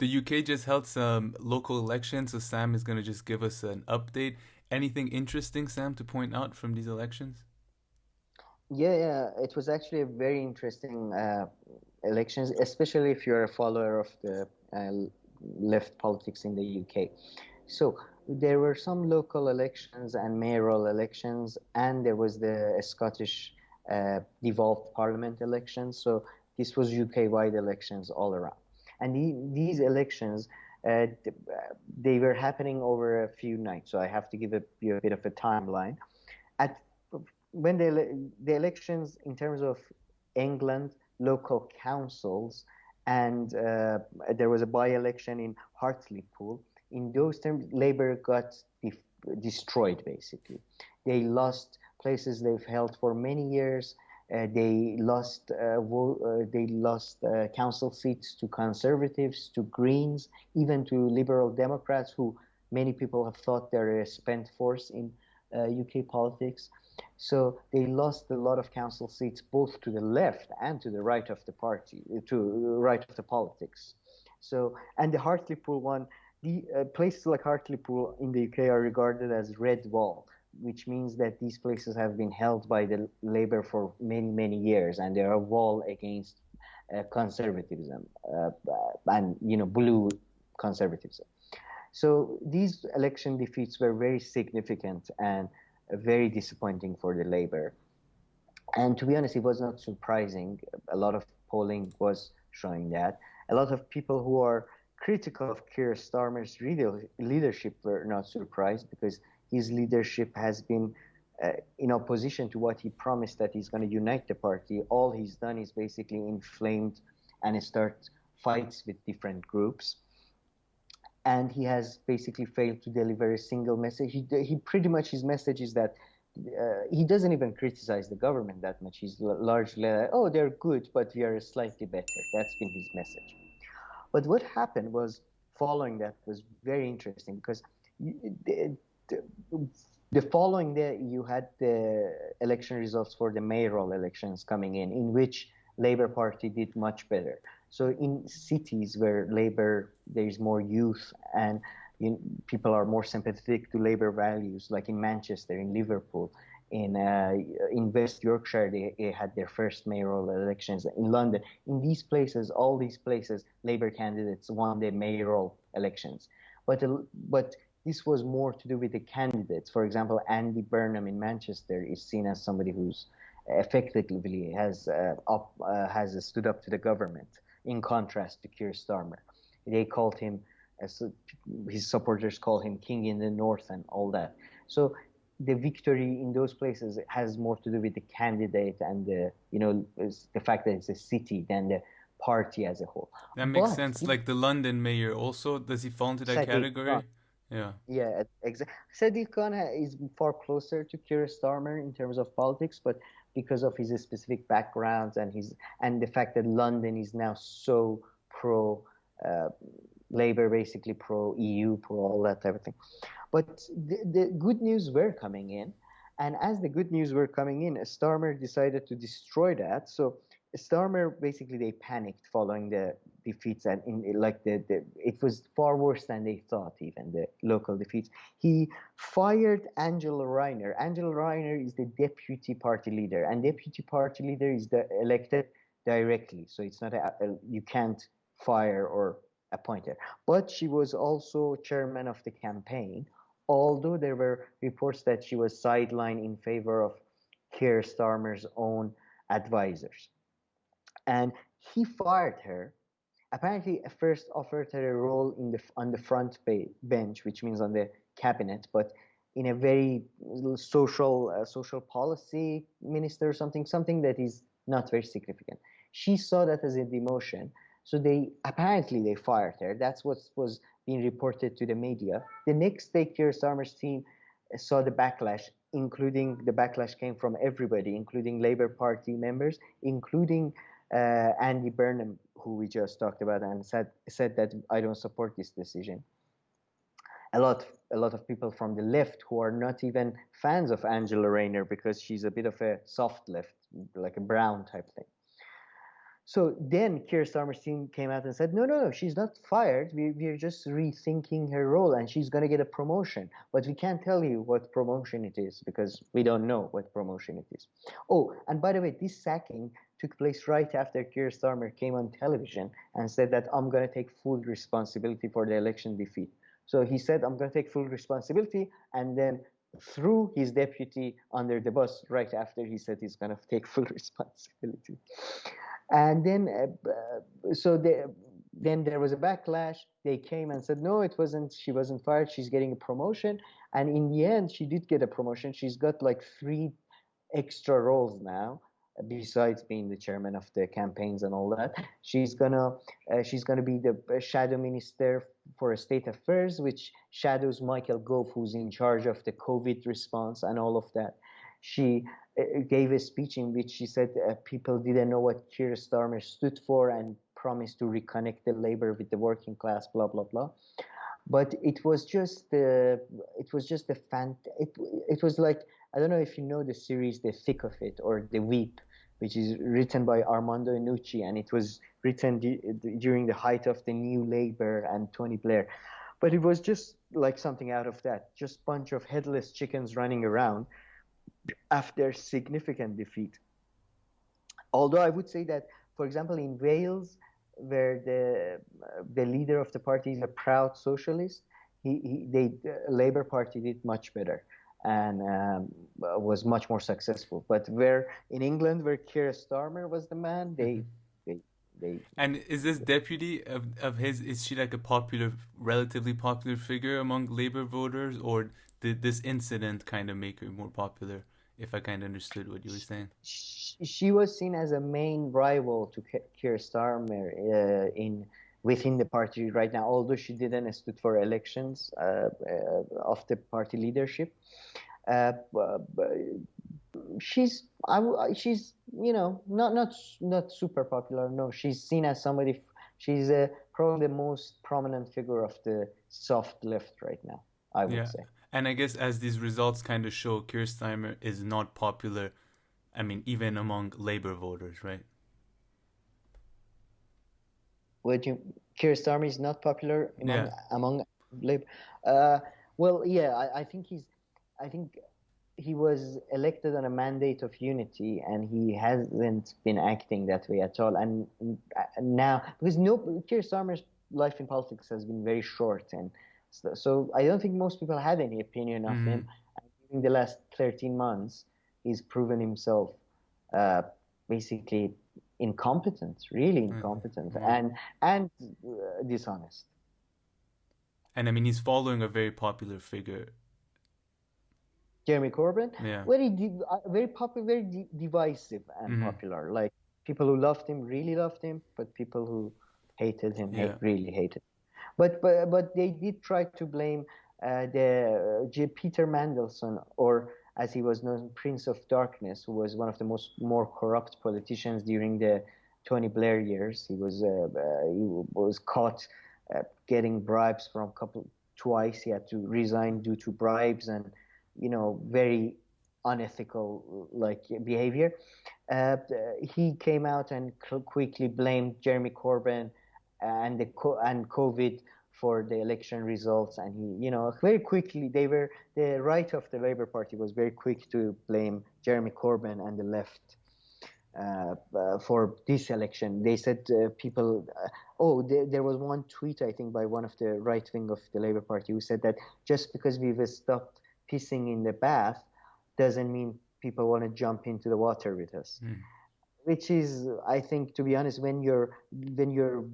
The UK just held some local elections, so Sam is going to just give us an update. Anything interesting, Sam, to point out from these elections? Yeah, it was actually a very interesting elections, especially if you're a follower of the left politics in the UK. So there were some local elections and mayoral elections, and there was the Scottish devolved parliament elections. So this was UK-wide elections all around. And these elections, they were happening over a few nights. So I have to give you a bit of a timeline. At when the elections in terms of England local councils and there was a by-election in Hartlepool. In those terms, Labour got destroyed basically. They lost places they've held for many years. They lost council seats to Conservatives, to Greens, even to Liberal Democrats, who many people have thought they're a spent force in UK politics. So they lost a lot of council seats both to the left and to the right of the party, to right of the politics. So, and the Hartlepool one, the places like Hartlepool in the UK are regarded as red wall, which means that these places have been held by the Labour for many years, and they are a wall against conservatism and blue conservatism. So these election defeats were very significant and very disappointing for the Labour. And to be honest, it was not surprising. A lot of polling was showing that. A lot of people who are critical of Keir Starmer's leadership were not surprised because his leadership has been in opposition to what he promised that he's going to unite the party. All he's done is basically inflamed and start fights with different groups. And he has basically failed to deliver a single message. He pretty much, his message is that he doesn't even criticize the government that much. He's largely like, oh, they're good, but we are slightly better. That's been his message. But what happened was, following that was very interesting because the, the following day you had the election results for the mayoral elections coming in which Labour Party did much better. So in cities where Labour, there is more youth and people are more sympathetic to Labour values, like in Manchester, in Liverpool, in West Yorkshire, they had their first mayoral elections. In London, in these places, all these places, Labour candidates won their mayoral elections. But this was more to do with the candidates. For example, Andy Burnham in Manchester is seen as somebody who's effectively has stood up to the government, in contrast to Keir Starmer. They called him, as his supporters call him, King in the North and all that. So the victory in those places has more to do with the candidate and the fact that it's a city than the party as a whole. That makes But sense. Like the London mayor also, does he fall into that Sadiq Khan, category? Yeah. yeah, exactly. Sadiq Khan is far closer to Keir Starmer in terms of politics, but because of his specific backgrounds and the fact that London is now so pro uh, Labour, basically pro EU, pro all that type of thing. But the good news were coming in, and as the good news were coming in, Starmer decided to destroy that. So Starmer basically they panicked following the defeats, and like it was far worse than they thought. Even the local defeats, he fired Angela Rayner. Angela Rayner is the deputy party leader, and deputy party leader is elected directly. So it's not you can't fire or appoint her. But she was also chairman of the campaign, although there were reports that she was sidelined in favor of Keir Starmer's own advisors. And he fired her. Apparently, at first offered her a role on the front bench, which means on the cabinet, but in a very social policy minister or something that is not very significant. She saw that as a demotion, so they fired her. That's what was being reported to the media. The next day, Keir Starmer's team saw the backlash, including the backlash came from everybody, including Labour Party members, including Andy Burnham, who we just talked about, and said that I don't support this decision. A lot of people from the left who are not even fans of Angela Rayner because she's a bit of a soft left, like a brown type thing. So then Keir Starmer's team came out and said, no, no, no, she's not fired. We're just rethinking her role and she's going to get a promotion. But we can't tell you what promotion it is because we don't know what promotion it is. Oh, and by the way, this sacking took place right after Keir Starmer came on television and said that I'm going to take full responsibility for the election defeat. So he said, I'm going to take full responsibility, and then threw his deputy under the bus right after he said he's going to take full responsibility. And then, then there was a backlash. They came and said, no, it wasn't. She wasn't fired. She's getting a promotion. And in the end, she did get a promotion. She's got like 3 extra roles now, besides being the chairman of the campaigns and all that. She's gonna be the shadow minister for state affairs, which shadows Michael Gove, who's in charge of the COVID response and all of that. She gave a speech in which she said people didn't know what Keir Starmer stood for and promised to reconnect the labor with the working class, blah blah blah. But it was like, I don't know if you know the series The Thick of It or The Weep, which is written by Armando Iannucci, and it was written during the height of the New Labour and Tony Blair. But it was just like something out of that, just bunch of headless chickens running around after significant defeat. Although I would say that, for example, in Wales, where the leader of the party is a proud socialist, the Labour Party did much better and was much more successful. But where in England, where Keir Starmer was the man, Mm-hmm. they And is this deputy of his, is she like a popular, relatively popular figure among Labour voters, or did this incident kind of make her more popular, if I kind of understood what you were saying? she was seen as a main rival to Keir Starmer in within the party right now, although she didn't stood for elections of the party leadership. But she's not super popular. No, she's seen as somebody. She's probably the most prominent figure of the soft left right now, I would Yeah. say. And I guess as these results kind of show, Keir Starmer is not popular. I mean, even among Labour voters, right? Would you? Keir Starmer is not popular Yeah. among Labour. Uh, well, yeah, I think he was elected on a mandate of unity, and he hasn't been acting that way at all. And now, because no, Keir Starmer's life in politics has been very short, and so I don't think most people have any opinion of Mm-hmm. him. And in the last 13 months, he's proven himself uh, basically incompetent, really incompetent, Yeah. and dishonest. And I mean, he's following a very popular figure. Jeremy Corbyn, Yeah. very popular, very divisive and Mm-hmm. popular. Like people who loved him really loved him, but people who hated him Yeah. really hated. But they did try to blame Peter Mandelson, or as he was known, Prince of Darkness, who was one of the more corrupt politicians during the Tony Blair years. He was caught getting bribes from couple twice. He had to resign due to bribes and very unethical like behavior. He came out and quickly blamed Jeremy Corbyn and COVID for the election results, and very quickly the right of the Labour Party was very quick to blame Jeremy Corbyn and the left for this election. They said there was one tweet, I think, by one of the right wing of the Labour Party who said that just because we've stopped pissing in the bath doesn't mean people want to jump into the water with us. Mm. Which is, I think, to be honest, when your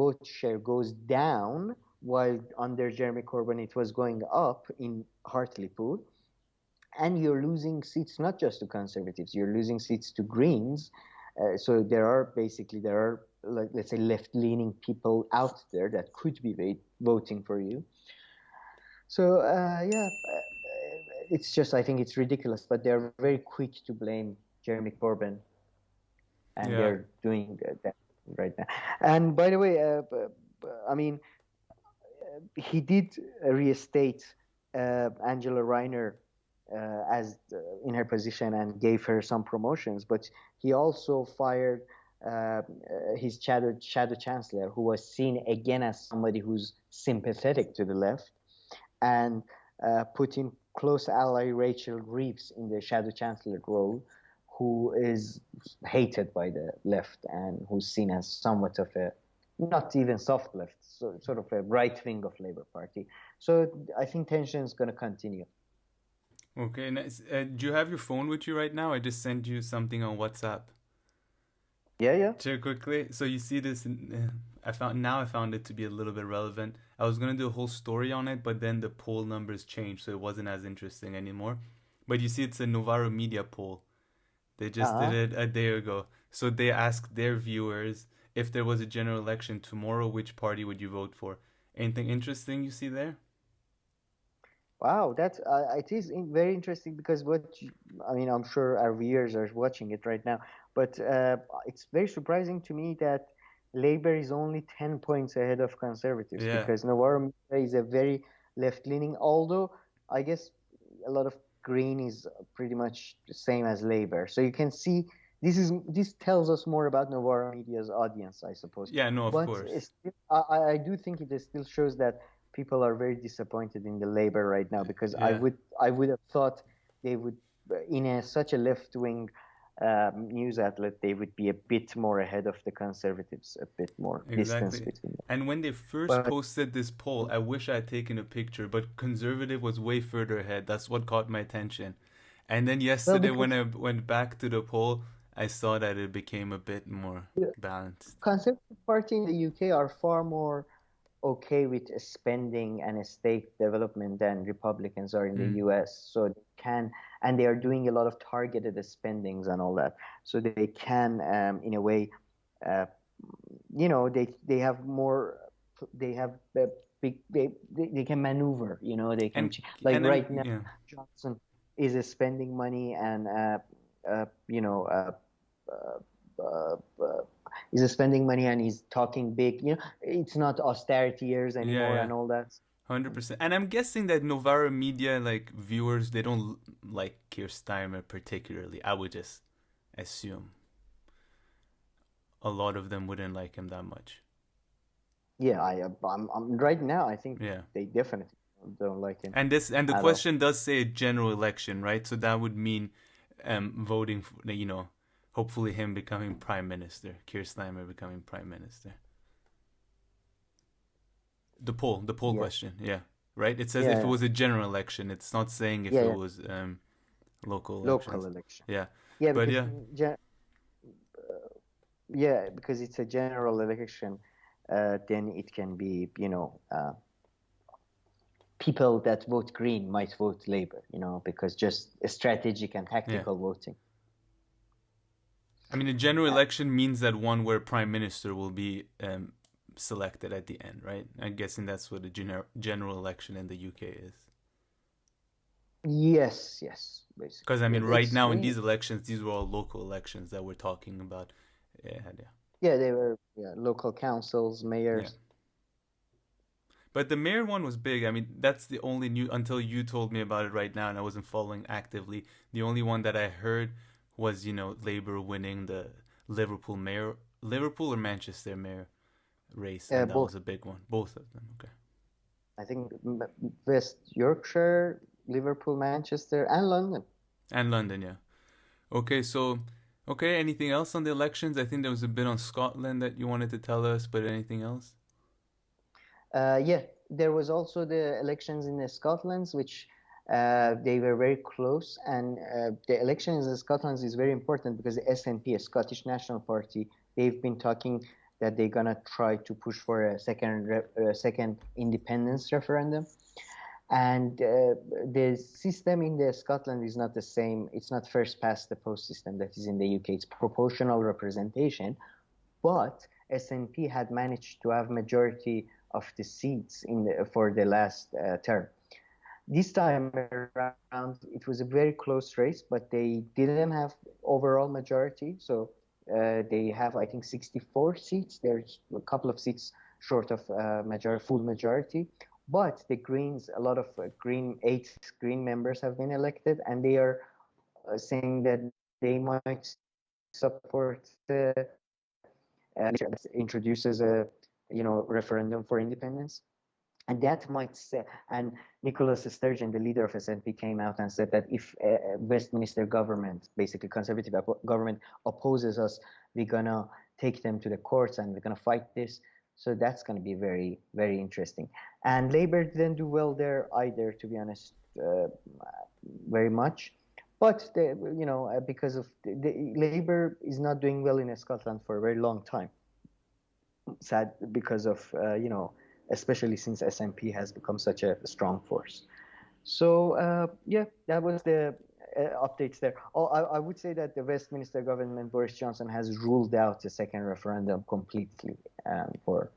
vote share goes down, while under Jeremy Corbyn it was going up in Hartlepool, and you're losing seats not just to Conservatives, you're losing seats to Greens. So there are like, let's say, left-leaning people out there that could be voting for you. So yeah, it's just, I think it's ridiculous, but they're very quick to blame Jeremy Corbyn, and Yeah. they're doing that right now. And by the way, I mean, he did reinstate Angela Rayner as in her position and gave her some promotions, but he also fired his shadow chancellor, who was seen again as somebody who's sympathetic to the left, and put in close ally Rachel Reeves in the shadow chancellor role, who is hated by the left and who's seen as somewhat of a not even soft left, so sort of a right wing of Labour Party. So I think tension is going to continue. Okay, nice. Do you have your phone with you right now? I just sent you something on WhatsApp. Yeah, yeah. Sure, quickly. So you see this. I found it to be a little bit relevant. I was gonna do a whole story on it, but then the poll numbers changed, so it wasn't as interesting anymore. But you see, it's a Novara Media poll. They just did Uh-huh. it a day ago. So they asked their viewers if there was a general election tomorrow, which party would you vote for? Anything interesting you see there? Wow, that's it is very interesting because I mean, I'm sure our viewers are watching it right now, but it's very surprising to me that Labour is only 10 points ahead of Conservatives Yeah, because Novara is a very left-leaning, although I guess a lot of Green is pretty much the same as Labour. So you can see this tells us more about Novara Media's audience, I suppose. yeah, no, of But course. I do think it still shows that people are very disappointed in the Labour right now because Yeah, I would have thought they would in such a left wing news outlet they would be a bit more ahead of the Conservatives, a bit more distance exactly. between them. And when they first But posted this poll, I wish I had taken a picture, but conservative was way further ahead. That's what caught my attention. And then well, yesterday, when because I went back to the poll, I saw that it became a bit more the balanced. Conservative Party in the UK are far more okay with spending and state development than Republicans are in the Mm. US. So they can, and they are doing a lot of targeted spendings and all that. So they can, in a way, uh, they have more, they have big, they can maneuver. They can And like and I'm right now, yeah. Johnson is spending money and uh, you know. He's spending money and he's talking big. It's not austerity years Yeah, anymore yeah. and all that. 100%. And I'm guessing that Novara Media, like viewers, they don't like Keir Starmer particularly. I would just assume a lot of them wouldn't like him that much. Yeah, I'm right now. I think Yeah. they definitely don't like him And the at all. question does say a general election, right? So that would mean voting for, hopefully him becoming prime minister, Keir Starmer becoming prime minister. The poll Yeah, question, yeah, right? It says if it yeah, was a general election. It's not saying if yeah, it yeah. was local Local elections. election. Yeah, Yeah, but because yeah, yeah, because it's a general election, then it can be people that vote Green might vote Labour. Because just strategic and yeah. tactical voting. I mean, a general election means that one where prime minister will be selected at the end, right? I'm guessing that's what a general election in the UK is. Yes, yes, Because basically. I mean, right It's now in these elections, these were all local elections that we're talking about. Yeah, yeah, Yeah, they were local councils, yeah. mayors. But the mayor one was big. I mean, that's the only new until you told me about it right now, and I wasn't following actively. The only one that I heard was Labour winning the Liverpool or Manchester mayor race, and that Both, was a big one. Both of them. Okay. I think, West Yorkshire, Liverpool, Manchester, and London. And London, yeah. Okay, so okay, anything else on the elections? I think there was a bit on Scotland that you wanted to tell us, but anything else? Yeah, there was also the elections in the Scotland, which they were very close. And the elections in Scotland is very important because the SNP, a Scottish National Party, they've been talking that they're gonna try to push for a second independence referendum. And the system in the Scotland is not the same. It's not first past the post system that is in the UK. It's proportional representation, but SNP had managed to have majority of the seats for the last term. This time around, it was a very close race, but they didn't have overall majority. So they have, I think, 64 seats. There's a couple of seats short of full majority. But the Greens, a lot of eight Green members have been elected, and they are saying that they might support that introduces a referendum for independence. And that might say, and Nicholas Sturgeon, the leader of SNP, came out and said that if Westminster government, basically conservative government, opposes us, we're gonna take them to the courts and we're gonna fight this. So that's gonna be very, very interesting. And Labour didn't do well there either, to be honest, very much. But because of the Labour is not doing well in Scotland for a very long time. Sad because of especially since SNP has become such a strong force. So yeah, that was the updates there. I would say that the Westminster government, Boris Johnson, has ruled out a second referendum completely for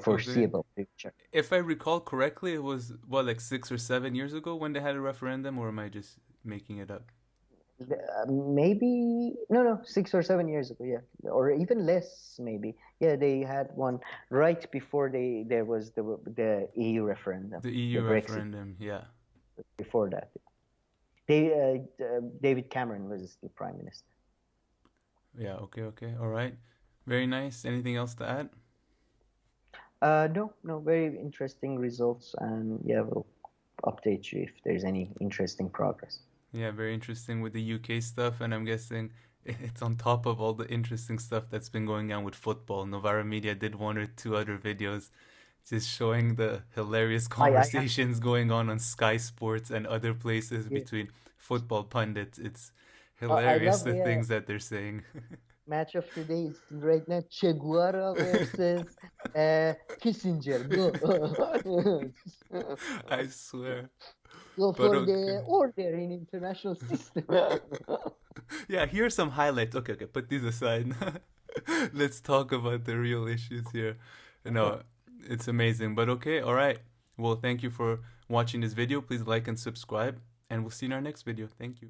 foreseeable future. If I recall correctly, it was like 6 or 7 years ago when they had a referendum, or am I just making it up? Maybe no 6 or 7 years ago, yeah, or even less maybe. Yeah, they had one right before there was the EU referendum, The EU the Brexit referendum, yeah. before that. David Cameron was the prime minister. Yeah, okay, all right. Very nice. Anything else to add? No, very interesting results, and yeah, we'll update you if there's any interesting progress. Yeah, very interesting with the UK stuff, and I'm guessing it's on top of all the interesting stuff that's been going on with football. Novara Media did 1 or 2 other videos just showing the hilarious conversations going on Sky Sports and other places between football pundits. It's hilarious, the things that they're saying. Match of the day is right now Che Guevara versus Kissinger. Go. I swear. Go for the order in international system. Yeah, here's some highlights. Okay, put these aside. Let's talk about the real issues here. No, it's amazing. But okay, all right. Well, thank you for watching this video. Please like and subscribe, and we'll see you in our next video. Thank you.